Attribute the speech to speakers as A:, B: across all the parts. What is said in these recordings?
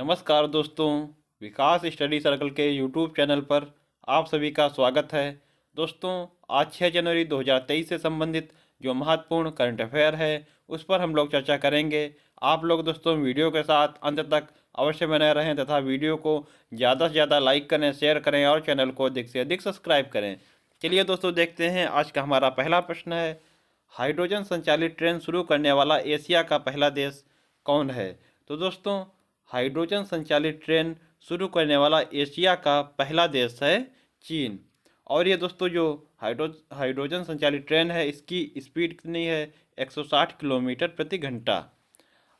A: नमस्कार दोस्तों, विकास study circle के यूट्यूब चैनल पर आप सभी का स्वागत है। दोस्तों, आज 6 जनवरी 2023 से संबंधित जो महत्वपूर्ण करंट अफेयर है उस पर हम लोग चर्चा करेंगे। आप लोग दोस्तों वीडियो के साथ अंत तक अवश्य बने रहें तथा वीडियो को ज़्यादा से ज़्यादा लाइक करें, शेयर करें और चैनल को अधिक से अधिक सब्सक्राइब करें। चलिए दोस्तों, देखते हैं आज का हमारा पहला प्रश्न है, हाइड्रोजन संचालित ट्रेन शुरू करने वाला एशिया का पहला देश कौन है। तो दोस्तों, हाइड्रोजन संचालित ट्रेन शुरू करने वाला एशिया का पहला देश है चीन। और ये दोस्तों जो हाइड्रोजन संचालित ट्रेन है इसकी स्पीड कितनी है, 160 किलोमीटर प्रति घंटा।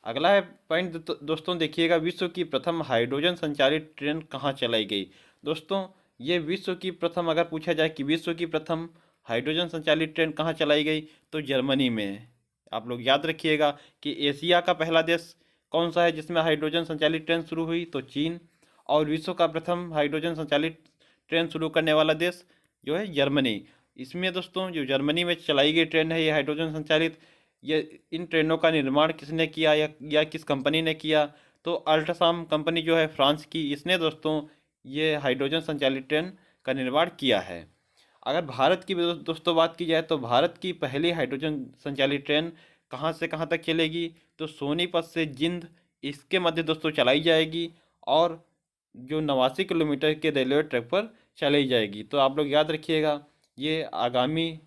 A: अगला है पॉइंट दोस्तों, देखिएगा, विश्व की प्रथम हाइड्रोजन संचालित ट्रेन कहाँ चलाई गई। दोस्तों, ये विश्व की प्रथम, अगर पूछा जाए कि विश्व की प्रथम हाइड्रोजन संचालित ट्रेन कहाँ चलाई गई तो जर्मनी में। आप लोग याद रखिएगा कि एशिया का पहला देश कौन सा है जिसमें हाइड्रोजन संचालित ट्रेन शुरू हुई तो चीन, और विश्व का प्रथम हाइड्रोजन संचालित ट्रेन शुरू करने वाला देश जो है जर्मनी। इसमें दोस्तों जो जर्मनी में चलाई गई ट्रेन है ये हाइड्रोजन संचालित, ये इन ट्रेनों का निर्माण किसने किया या किस कंपनी ने किया तो अल्ट्रासाम कंपनी जो है फ्रांस की, इसने दोस्तों ये हाइड्रोजन संचालित ट्रेन का निर्माण किया है। अगर भारत की दोस्तों बात की जाए तो भारत की पहली हाइड्रोजन संचालित ट्रेन कहाँ से कहाँ तक चलेगी तो सोनीपत से जिंद, इसके मध्य दोस्तों चलाई जाएगी और जो 89 किलोमीटर के रेलवे ट्रैक पर चलाई जाएगी। तो आप लोग याद रखिएगा ये आगामी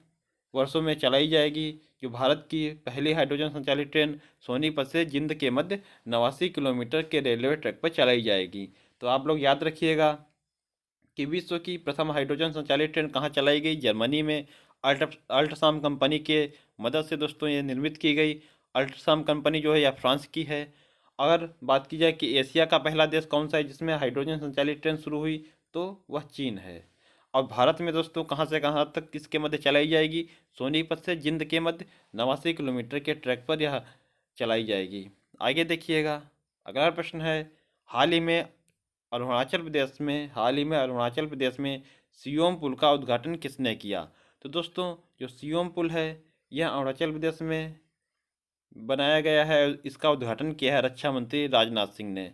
A: वर्षों में चलाई जाएगी। जो भारत की पहली हाइड्रोजन संचालित ट्रेन सोनीपत से जिंद के मध्य 89 किलोमीटर के रेलवे ट्रैक पर चलाई जाएगी। तो आप लोग याद रखिएगा कि विश्व की प्रथम हाइड्रोजन संचालित ट्रेन कहाँ चलाई गई, जर्मनी में अल्ट्रासाम कंपनी के मदद से दोस्तों ये निर्मित की गई। अल्ट्रासाम कंपनी जो है यह फ्रांस की है। अगर बात की जाए कि एशिया का पहला देश कौन सा है जिसमें हाइड्रोजन संचालित ट्रेन शुरू हुई तो वह चीन है। और भारत में दोस्तों कहाँ से कहाँ तक किसके मध्य चलाई जाएगी, सोनीपत से जिंद के मध्य 89 किलोमीटर के ट्रैक पर यह चलाई जाएगी। आगे देखिएगा, अगला प्रश्न है, हाल ही में हाल ही में अरुणाचल प्रदेश में सियोम पुल का उद्घाटन किसने किया। तो दोस्तों जो सियोम पुल है यह अरुणाचल प्रदेश में बनाया गया है, इसका उद्घाटन किया है रक्षा मंत्री राजनाथ सिंह ने।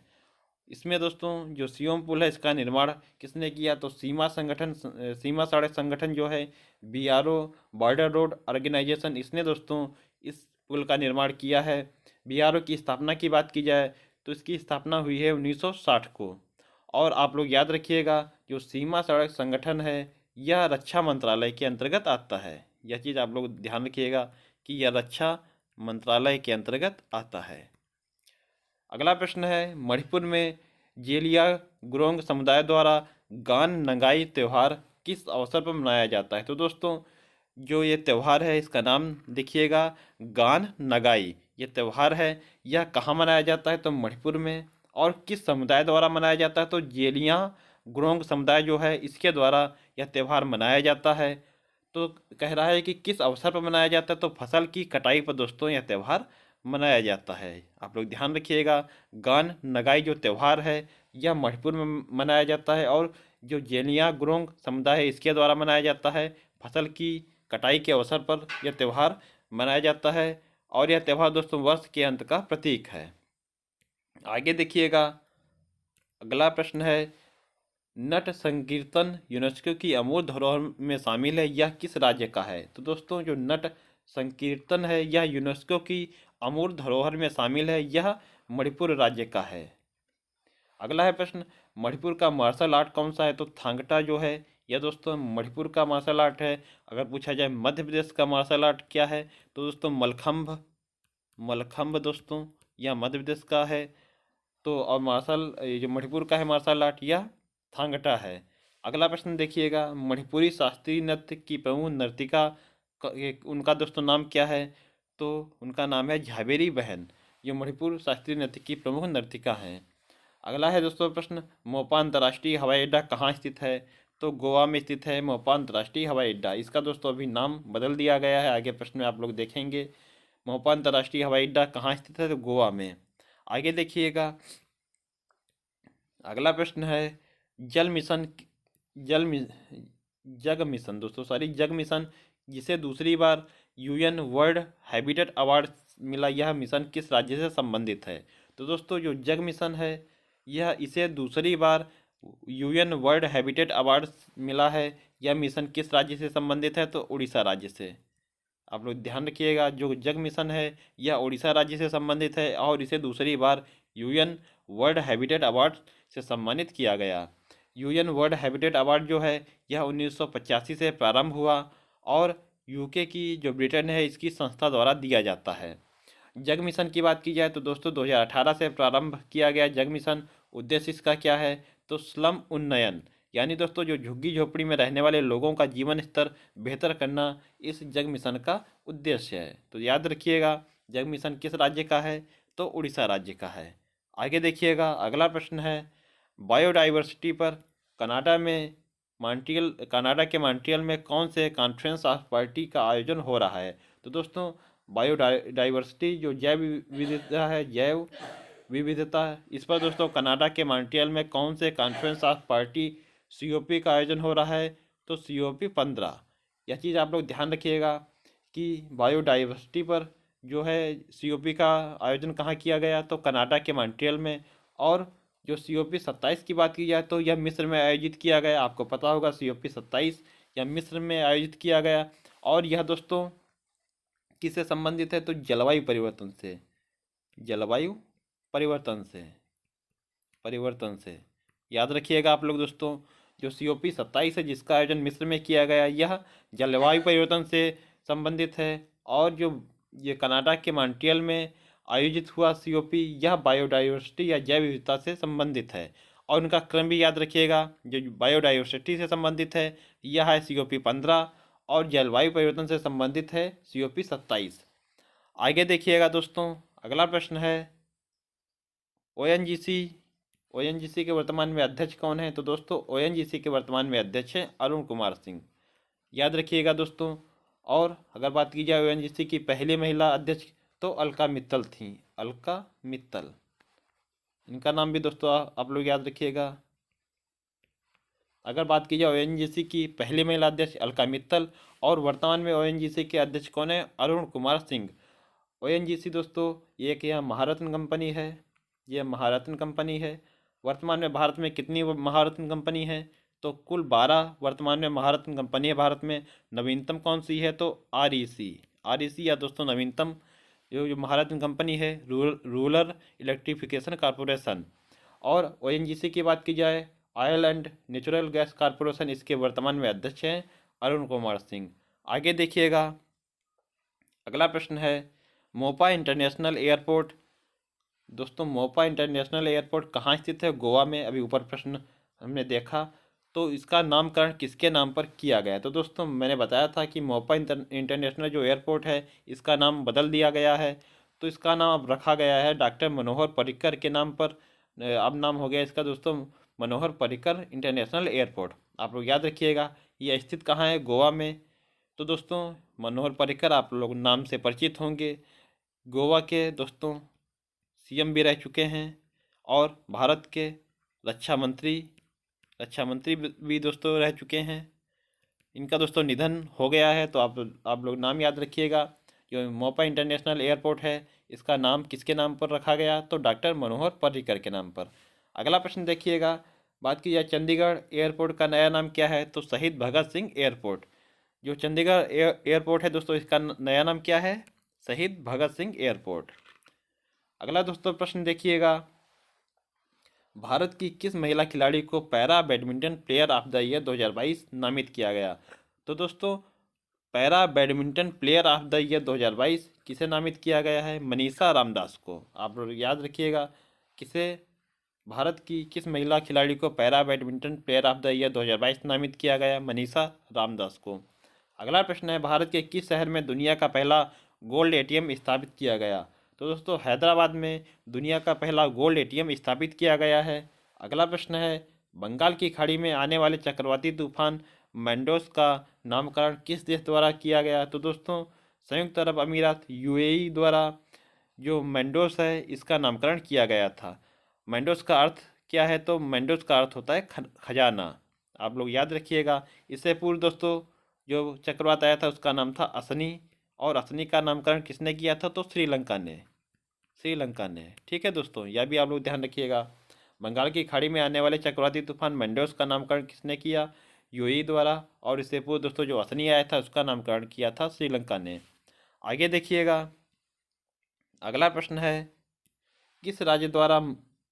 A: इसमें दोस्तों जो सियोम पुल है इसका निर्माण किसने किया तो सीमा सड़क संगठन जो है बीआरओ, बॉर्डर रोड ऑर्गेनाइजेशन, इसने दोस्तों इस पुल का निर्माण किया है। बीआरओ की स्थापना की बात की जाए तो इसकी स्थापना हुई है 1960 को। और आप लोग याद रखिएगा जो सीमा सड़क संगठन है यह रक्षा मंत्रालय के अंतर्गत आता है। यह चीज़ आप लोग ध्यान रखिएगा कि यह रक्षा मंत्रालय के अंतर्गत आता है। अगला प्रश्न है, मणिपुर में जेलिया गुरोंग समुदाय द्वारा गान नंगाई त्यौहार किस अवसर पर मनाया जाता है। तो दोस्तों जो ये त्यौहार है इसका नाम देखिएगा, गान नगाई। ये त्यौहार है यह कहाँ मनाया जाता है तो मणिपुर में। और किस समुदाय द्वारा मनाया जाता है तो जेलिया गुरोंग समुदाय जो है इसके द्वारा यह त्यौहार मनाया जाता है। तो कह रहा है कि किस अवसर पर मनाया जाता है तो फसल की कटाई पर दोस्तों यह त्यौहार मनाया जाता है। आप लोग ध्यान रखिएगा, गान नगाई जो त्यौहार है यह मणिपुर में मनाया जाता है और जो जेलिया गुरोंग समुदाय है इसके द्वारा मनाया जाता है। फसल की कटाई के अवसर पर यह त्यौहार मनाया जाता है और यह त्यौहार दोस्तों वर्ष के अंत का प्रतीक है। आगे देखिएगा, अगला प्रश्न है, नट संकीर्तन यूनेस्को की अमूर्त धरोहर में शामिल है, यह किस राज्य का है। तो दोस्तों जो नट संकीर्तन है यह यूनेस्को की अमूर्त धरोहर में शामिल है, यह मणिपुर राज्य का है। अगला है प्रश्न, मणिपुर का मार्शल आर्ट कौन सा है तो थांगटा जो है यह दोस्तों मणिपुर का मार्शल आर्ट है। अगर पूछा जाए मध्य प्रदेश का मार्शल आर्ट क्या है तो दोस्तों मलखम्ब, मलखम्ब दोस्तों यह मध्य प्रदेश का है। तो और ये जो मणिपुर का है मार्शल आर्ट यह थांगटा है। अगला प्रश्न देखिएगा, मणिपुरी शास्त्रीय नृत्य की प्रमुख नर्तिका उनका दोस्तों नाम क्या है तो उनका नाम है झावेरी बहन। ये मणिपुर शास्त्रीय नृत्य की प्रमुख नर्तिका हैं। अगला है दोस्तों प्रश्न, मोपा अंतर्राष्ट्रीय हवाई अड्डा कहाँ स्थित है तो गोवा में स्थित है मोपा अंतर्राष्ट्रीय हवाई अड्डा। इसका दोस्तों अभी नाम बदल दिया गया है, आगे प्रश्न में आप लोग देखेंगे। मोपा अंतर्राष्ट्रीय हवाई अड्डा कहाँ स्थित है तो गोवा में। आगे देखिएगा, अगला प्रश्न है, जल मिशन जल मि, जग मिशन दोस्तों जग मिशन जिसे दूसरी बार यूएन वर्ल्ड हैबिटेट अवार्ड मिला, यह मिशन किस राज्य से संबंधित है। तो दोस्तों जो जग मिशन है यह इसे दूसरी बार यूएन वर्ल्ड हैबिटेट अवार्ड मिला है। यह मिशन किस राज्य से संबंधित है? तो उड़ीसा राज्य से। आप लोग ध्यान रखिएगा, जो जग मिशन है यह उड़ीसा राज्य से संबंधित है और इसे दूसरी बार यूएन वर्ल्ड हैबिटेट अवार्ड से सम्मानित किया गया। यूएन वर्ल्ड हैबिटेट अवार्ड जो है यह 1985 से प्रारंभ हुआ और यूके की जो ब्रिटेन है इसकी संस्था द्वारा दिया जाता है। जग मिशन की बात की जाए तो दोस्तों 2018 से प्रारंभ किया गया जग मिशन। उद्देश्य इसका क्या है? तो स्लम उन्नयन, यानी दोस्तों जो झुग्गी झोपड़ी में रहने वाले लोगों का जीवन स्तर बेहतर करना इस जग मिशन का उद्देश्य है। तो याद रखिएगा, जग मिशन किस राज्य का है? तो उड़ीसा राज्य का है। आगे देखिएगा, अगला प्रश्न है बायोडाइवर्सिटी पर कनाडा के मॉन्ट्रियल में कौन से कॉन्फ्रेंस ऑफ पार्टी का आयोजन हो रहा है? तो दोस्तों बायोडाइवर्सिटी जो जैव विविधता है, जैव विविधता, इस पर दोस्तों कनाडा के मॉन्ट्रियल में कौन से कॉन्फ्रेंस ऑफ पार्टी COP का आयोजन हो रहा है? तो COP 15। यह चीज़ आप लोग ध्यान रखिएगा कि बायोडाइवर्सिटी पर जो है COP का आयोजन कहाँ किया गया? तो कनाडा के मॉन्ट्रियल में। और जो COP 27 की बात की जाए तो यह मिस्र में आयोजित किया गया। आपको पता होगा COP 27 यह मिस्र में आयोजित किया गया। और यह दोस्तों किससे संबंधित है? तो जलवायु परिवर्तन से। जलवायु परिवर्तन से याद रखिएगा आप लोग दोस्तों, जो COP 27 है जिसका आयोजन मिस्र में किया गया यह जलवायु परिवर्तन से संबंधित है। और जो ये कनाडा के मॉन्ट्रियल में आयोजित हुआ COP यह बायोडाइवर्सिटी या जैव विविधता से संबंधित है। और उनका क्रम भी याद रखिएगा, जो बायोडाइवर्सिटी से संबंधित है यह है COP 15 और जलवायु परिवर्तन से संबंधित है COP 27। आगे देखिएगा दोस्तों, अगला प्रश्न है ONGC के वर्तमान में अध्यक्ष कौन है? तो दोस्तों ONGC के वर्तमान में अध्यक्ष हैं अरुण कुमार सिंह। याद रखिएगा दोस्तों। और अगर बात की जाए ONGC की पहली महिला अध्यक्ष तो अलका मित्तल थी। अलका मित्तल, इनका नाम भी दोस्तों आप लोग याद रखिएगा। अगर बात की जाए ONGC की पहली महिला अध्यक्ष अलका मित्तल और वर्तमान में ONGC के अध्यक्ष कौन है? अरुण कुमार सिंह। ONGC दोस्तों एक यह महारत्न कंपनी है, यह महारत्न कंपनी है। वर्तमान में भारत में कितनी महारत्न कंपनी है? तो कुल 12 वर्तमान में महारत्न कंपनी है भारत में। नवीनतम कौन सी है? तो REC या दोस्तों नवीनतम जो महारत्न कंपनी है रूरल इलेक्ट्रिफिकेशन कॉरपोरेशन। और ONGC की बात की जाए oil and natural gas corporation, इसके वर्तमान में अध्यक्ष हैं अरुण कुमार सिंह। आगे देखिएगा, अगला प्रश्न है मोपा इंटरनेशनल एयरपोर्ट। दोस्तों मोपा इंटरनेशनल एयरपोर्ट कहाँ स्थित है? गोवा में। अभी ऊपर प्रश्न हमने देखा, तो इसका नामकरण किसके नाम पर किया गया है? तो दोस्तों मैंने बताया था कि मोपा इंटरनेशनल जो एयरपोर्ट है इसका नाम बदल दिया गया है। तो इसका नाम अब रखा गया है डॉक्टर मनोहर पर्रिकर के नाम पर। अब नाम हो गया इसका दोस्तों मनोहर पर्रिकर इंटरनेशनल एयरपोर्ट। आप लोग याद रखिएगा, ये स्थित कहाँ है? गोवा में। तो दोस्तों मनोहर पर्रिकर आप लोग नाम से परिचित होंगे, गोवा के दोस्तों CM भी रह चुके हैं और भारत के रक्षा मंत्री भी दोस्तों रह चुके हैं। इनका दोस्तों निधन हो गया है। तो आप लोग नाम याद रखिएगा। जो मोपा इंटरनेशनल एयरपोर्ट है इसका नाम किसके नाम पर रखा गया? तो डॉक्टर मनोहर पर्रिकर के नाम पर। अगला प्रश्न देखिएगा, बात की जाए चंडीगढ़ एयरपोर्ट का नया नाम क्या है? तो शहीद भगत सिंह एयरपोर्ट। जो चंडीगढ़ एयरपोर्ट है दोस्तों इसका नया नाम क्या है? शहीद भगत सिंह एयरपोर्ट। अगला दोस्तों प्रश्न देखिएगा, भारत की किस महिला खिलाड़ी को para badminton player of the year 2022 नामित किया गया? तो दोस्तों para badminton player of the year 2022 किसे नामित किया गया है? मनीषा रामदास को। आप लोग याद रखिएगा, किसे? भारत की किस महिला खिलाड़ी को para badminton player of the year 2022 नामित किया गया? मनीषा रामदास को। अगला प्रश्न है, भारत के किस शहर में दुनिया का पहला गोल्ड ATM स्थापित किया गया? तो दोस्तों हैदराबाद में दुनिया का पहला गोल्ड ATM स्थापित किया गया है। अगला प्रश्न है, बंगाल की खाड़ी में आने वाले चक्रवाती तूफान मैंडोस का नामकरण किस देश द्वारा किया गया? तो दोस्तों संयुक्त अरब अमीरात UAE द्वारा जो मैंडोस है इसका नामकरण किया गया था। मैंडोस का अर्थ क्या है? तो मैंडोस का अर्थ होता है खजाना। आप लोग याद रखिएगा। इससे पूर्व दोस्तों जो चक्रवात आया था उसका नाम था असनी, और असनी का नामकरण किसने किया था? तो श्रीलंका ने। ठीक है दोस्तों, यह भी आप लोग ध्यान रखिएगा। बंगाल की खाड़ी में आने वाले चक्रवाती तूफान मेंडोस का नामकरण किसने किया? यूएई द्वारा। और इससे पूर्व दोस्तों जो असनी आया था उसका नामकरण किया था श्रीलंका ने। आगे देखिएगा, अगला प्रश्न है, किस राज्य द्वारा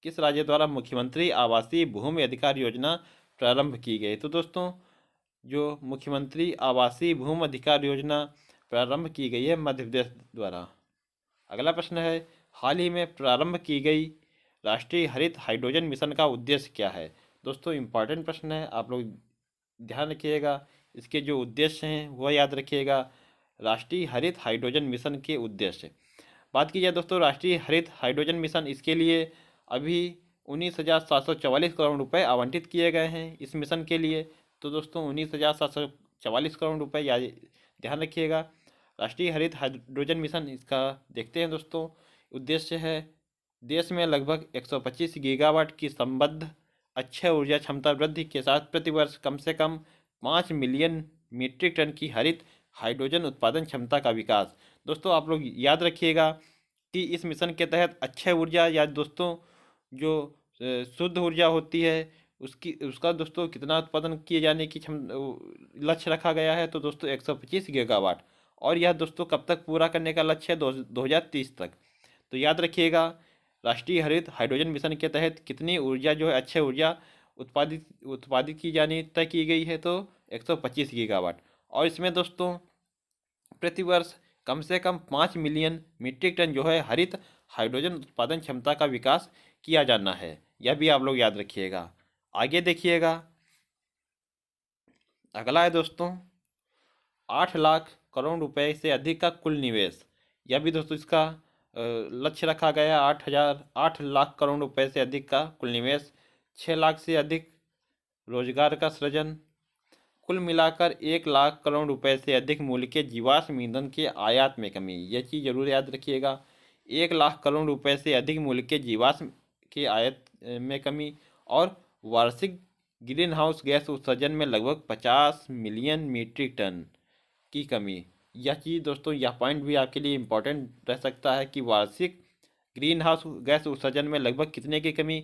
A: किस राज्य द्वारा मुख्यमंत्री आवासीय भूमि अधिकार योजना प्रारंभ की गई? तो दोस्तों जो मुख्यमंत्री आवासीय भूमि अधिकार योजना प्रारंभ की गई है मध्य प्रदेश द्वारा। अगला प्रश्न है, हाल ही में प्रारंभ की गई राष्ट्रीय हरित हाइड्रोजन मिशन का उद्देश्य क्या है? दोस्तों इंपॉर्टेंट प्रश्न है, आप लोग ध्यान रखिएगा, इसके जो उद्देश्य हैं वह याद रखिएगा। राष्ट्रीय हरित हाइड्रोजन मिशन के उद्देश्य बात की जाए दोस्तों, राष्ट्रीय हरित हाइड्रोजन मिशन, इसके लिए अभी 19,744 करोड़ रुपए आवंटित किए गए हैं इस मिशन के लिए। तो दोस्तों 19,744 करोड़ रुपए ध्यान रखिएगा। राष्ट्रीय हरित हाइड्रोजन मिशन, इसका देखते हैं दोस्तों। उद्देश्य है देश में लगभग 125 गीगावाट की संबद्ध अक्षय ऊर्जा क्षमता वृद्धि के साथ प्रतिवर्ष कम से कम 5 मिलियन मीट्रिक टन की हरित हाइड्रोजन उत्पादन क्षमता का विकास। दोस्तों आप लोग याद रखिएगा कि इस मिशन के तहत अक्षय ऊर्जा या दोस्तों जो शुद्ध ऊर्जा होती है उसका दोस्तों कितना उत्पादन किए जाने की लक्ष्य रखा गया है? तो दोस्तों 125 गीगावाट। और यह दोस्तों कब तक पूरा करने का लक्ष्य है? 2030 तक। तो याद रखिएगा, राष्ट्रीय हरित हाइड्रोजन मिशन के तहत कितनी ऊर्जा जो है अक्षय ऊर्जा उत्पादित की जानी तय की गई है? तो 125 गीगावाट। और इसमें दोस्तों प्रतिवर्ष कम से कम 5 मिलियन मीट्रिक टन जो है हरित हाइड्रोजन उत्पादन क्षमता का विकास किया जाना है, यह भी आप लोग याद रखिएगा। आगे देखिएगा, अगला है दोस्तों 8 लाख करोड़ रुपए से अधिक का कुल निवेश। यह भी दोस्तों इसका लक्ष्य रखा गया है। 8 लाख करोड़ रुपए से अधिक का कुल निवेश, 6 लाख से अधिक रोजगार का सृजन, कुल मिलाकर 1 लाख करोड़ रुपए से अधिक मूल्य के जीवाश्म ईंधन के आयात में कमी। यह चीज़ जरूर याद रखिएगा, 1 लाख करोड़ रुपए से अधिक मूल्य के जीवाश्म के आयात में कमी, और वार्षिक ग्रीन हाउस गैस उत्सर्जन में लगभग 50 मिलियन मीट्रिक टन की कमी। यह चीज़ दोस्तों, यह पॉइंट भी आपके लिए इम्पोर्टेंट रह सकता है कि वार्षिक ग्रीन हाउस गैस उत्सर्जन में लगभग कितने की कमी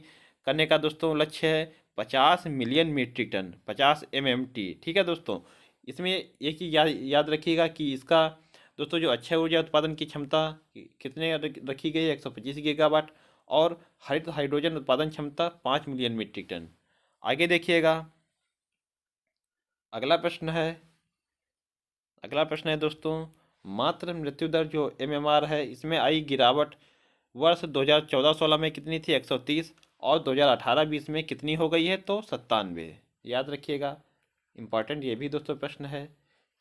A: करने का दोस्तों लक्ष्य है? 50 मिलियन मीट्रिक टन, 50 MMT। ठीक है दोस्तों, इसमें एक चीज़ याद रखिएगा कि इसका दोस्तों जो अक्षय ऊर्जा उत्पादन की क्षमता कितने रखी गई है? 125 गीगावाट। और हरित हाइड्रोजन उत्पादन क्षमता 5 मिलियन मीट्रिक टन। आगे देखिएगा, अगला प्रश्न है दोस्तों, मातृ मृत्यु दर जो MMR है, इसमें आई गिरावट वर्ष 2014-16 में कितनी थी? 130। और 2018-20 में कितनी हो गई है? तो 97। याद रखिएगा, इम्पॉर्टेंट ये भी दोस्तों प्रश्न है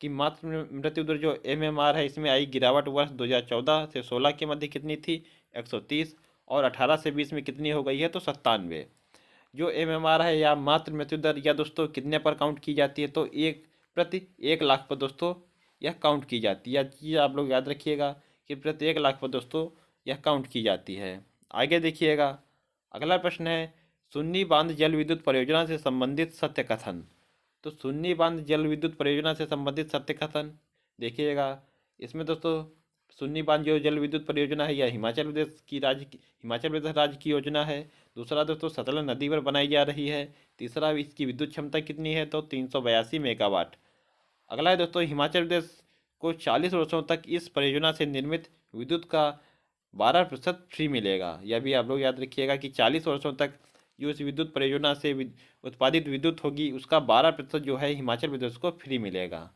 A: कि मातृ मृत्यु दर जो MMR है, इसमें आई गिरावट वर्ष 2014 से 16 के मध्य कितनी थी? 130। और 18 से 20 में कितनी हो गई है? तो 97। जो MMR है या मातृ मृत्यु दर, या दोस्तों कितने पर काउंट की जाती है? तो 1 प्रति 1 लाख पर दोस्तों यह काउंट की जाती है। यह चीज़ आप लोग याद रखिएगा कि प्रति 1 लाख पर दोस्तों यह काउंट की जाती है। आगे देखिएगा, अगला प्रश्न है, सुन्नी बांध जल विद्युत परियोजना से संबंधित सत्य कथन। तो सुन्नी बांध जल विद्युत परियोजना से संबंधित सत्य कथन देखिएगा, इसमें दोस्तों सुन्नी बांध जो जल विद्युत परियोजना है, यह हिमाचल प्रदेश राज्य की योजना है। दूसरा दोस्तों सतलज नदी पर बनाई जा रही है। तीसरा इसकी विद्युत क्षमता कितनी है? तो 382 मेगावाट। अगला है दोस्तों, हिमाचल प्रदेश को 40 वर्षों तक इस परियोजना से निर्मित विद्युत का 12% फ्री मिलेगा। यह भी आप लोग याद रखिएगा कि 40 वर्षों तक जो इस विद्युत परियोजना से उत्पादित विद्युत होगी उसका 12% जो है हिमाचल प्रदेश को फ्री मिलेगा।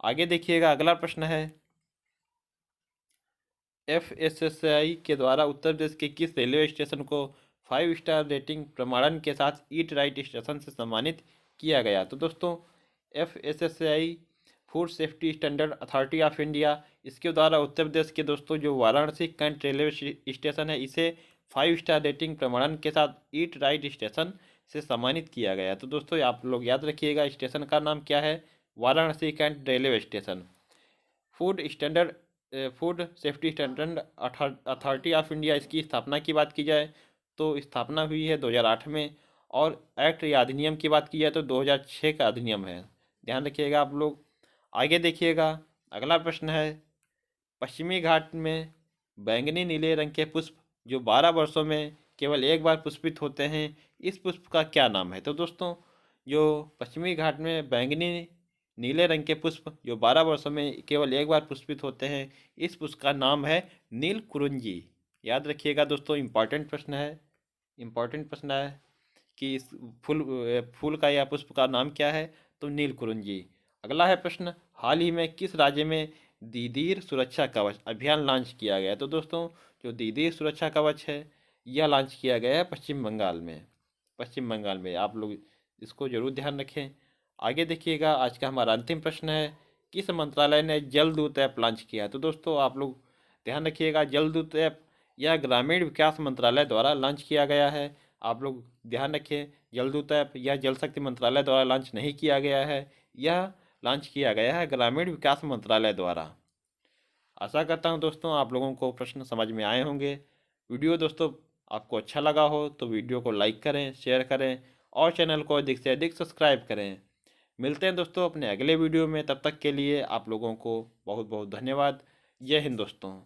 A: आगे देखिएगा, अगला प्रश्न है, FSSAI के द्वारा उत्तर प्रदेश के किस रेलवे स्टेशन को 5 स्टार रेटिंग प्रमाणन के साथ ईट राइट स्टेशन से सम्मानित किया गया? तो दोस्तों FSSAI food safety standard authority of India, इसके द्वारा उत्तर प्रदेश के दोस्तों जो वाराणसी कैंट रेलवे स्टेशन है, इसे 5 स्टार रेटिंग प्रमाणन के साथ ईट राइट स्टेशन से सम्मानित किया गया। तो दोस्तों आप लोग याद रखिएगा, स्टेशन का नाम क्या है? Varanasi cantt railway station. Food safety standard authority of India, इसकी स्थापना की बात की जाए तो स्थापना हुई है 2008 में। और एक्ट या अधिनियम की बात की जाए तो 2006 का अधिनियम है, ध्यान रखिएगा आप लोग। आगे देखिएगा, अगला प्रश्न है, पश्चिमी घाट में बैंगनी नीले रंग के पुष्प जो 12 वर्षों में केवल एक बार पुष्पित होते हैं, इस पुष्प का क्या नाम है? तो दोस्तों जो पश्चिमी घाट में बैंगनी नीले रंग के पुष्प जो 12 वर्षों में केवल एक बार पुष्पित होते हैं, इस पुष्प का नाम है नील कुरुंजी। याद रखिएगा दोस्तों, इम्पॉर्टेंट प्रश्न है, इम्पॉर्टेंट प्रश्न है कि इस फूल का या पुष्प का नाम क्या है? तो नील कुरुंजी। अगला है प्रश्न, हाल ही में किस राज्य में दीदीर सुरक्षा कवच अभियान लॉन्च किया गया? तो दोस्तों जो दीदीर सुरक्षा कवच है यह लॉन्च किया गया है पश्चिम बंगाल में। पश्चिम बंगाल में आप लोग इसको जरूर ध्यान रखें। आगे देखिएगा, आज का हमारा अंतिम प्रश्न है, किस मंत्रालय ने जल दूत ऐप लॉन्च किया? तो दोस्तों आप लोग ध्यान रखिएगा, जल दूत ऐप यह ग्रामीण विकास मंत्रालय द्वारा लॉन्च किया गया है। आप लोग ध्यान रखें, जल दूत ऐप यह जल शक्ति मंत्रालय द्वारा लॉन्च नहीं किया गया है, यह लॉन्च किया गया है ग्रामीण विकास मंत्रालय द्वारा। आशा करता हूं दोस्तों आप लोगों को प्रश्न समझ में आए होंगे। वीडियो दोस्तों आपको अच्छा लगा हो तो वीडियो को लाइक करें, शेयर करें और चैनल को अधिक से अधिक सब्सक्राइब करें। मिलते हैं दोस्तों अपने अगले वीडियो में, तब तक के लिए आप लोगों को बहुत बहुत धन्यवाद। जय हिंद दोस्तों।